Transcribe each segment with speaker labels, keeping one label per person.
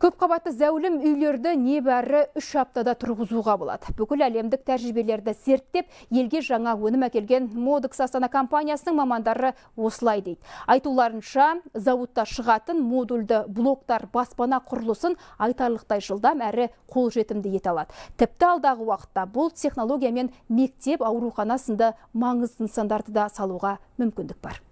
Speaker 1: Көп қабатты зәулім үйлерді небәрі 3 аптада тұрғызуға болады. Бүкіл әлемдік тәжірибелерді зерттеп, елге жаңа өнім әкелген Modex Астана компаниясының мамандары осылай дейді. Айтуларынша, зауытта шығатын модульді блоктар баспана құрылысын айтарлықтай жылдам әрі қолжетімді ете алады. Тіпті алдағы уақытта бұл технологиямен мектеп, аурухана сынды маңызды нысандарды да салуға мүмкіндік бар.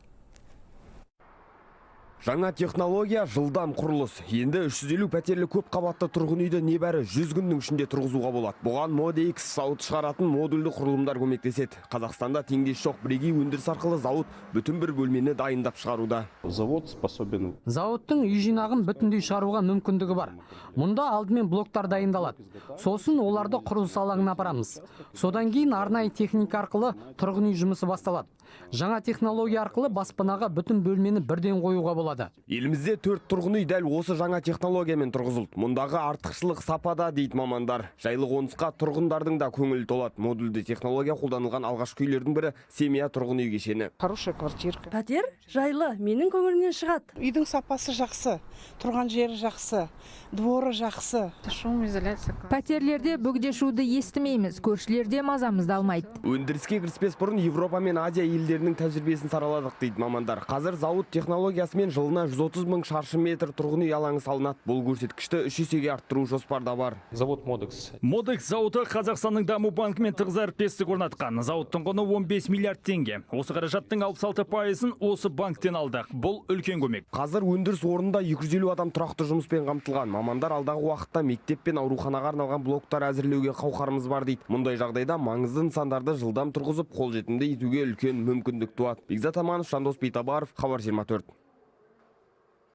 Speaker 2: Жаңа технология жылдам құрылыс. Енді 350 пәтерлі көп қабатты тұрғын үйді небәрі 100 күннің ішінде тұрғызуға болады. Бұған Modex зауыт шығаратын модульді құрылымдар көмектеседі. Қазақстанда теңдесі жоқ бірегей өндіріс арқылы зауыт бүтін бір бөлмені дайындап шығаруда.
Speaker 3: Зауыттың үй жинағын бүтіндей шығаруға мүмкіндігі бар. Мұнда алдымен блоктар дайындалады. Сосын оларды құрылыс алаңына апарамыз. Содан кейін арнайы техника арқылы тұрғын үй жұмысы басталады. Жаңа технология арқылы баспанаға бүтін бөлмені бірден қоюға болады.
Speaker 2: Елімізде 4 тұрғын үй дәл осы жаңа технологиямен тұрғызылды. Мұндағы артықшылық сапада дейді мамандар. Жайлы қонысқа тұрғындардың да көңілі толады. Модульді технология қолданылған алғашқы үйлердің бірі Семия тұрғын үй кешені.
Speaker 4: Хорошая квартирка.
Speaker 5: Пәтер жайлы, менің көңілімнен шығады.
Speaker 4: Үйдің сапасы жақсы, тұрған жері жақсы, дворы жақсы.
Speaker 6: Пәтерлерде бөгде шуды естімейміз, көршілерде мазамызды алмайды.
Speaker 2: Өндіріске кіріспес бұрын Европа мен Азия елдерінің тәжірибесін сараладық дейді мамандар. Қазір зауыт технологиясымен жылына 130 мың шаршы метр тұрғын үй алаңы салынады. Бұл көрсеткішті 3 есеге арттыру жоспарда бар.
Speaker 7: Завод Modex зауыты Қазақстанның даму банкімен тығыз әріптестік орнатқан. Зауыттың құны 15 миллиард теңге. Осы қаражаттың 66%-ын осы банктен алдық. Бұл үлкен көмек.
Speaker 2: Қазір өндіріс орнында 250 адам тұрақты жұмыспен қамтылған. Мамандар алдағы уақытта мектеп пен ауруханаға арналған блоктар әзірлеуге қауқарымыз бар дейді. Мұндай жағдайда маңызды нысандарды жылдам тұрғызып, қолжетімді етуге үлкен мүмкіндік туады. Бекзат Аманов, Жандос Бейтабаров, Хабар 24.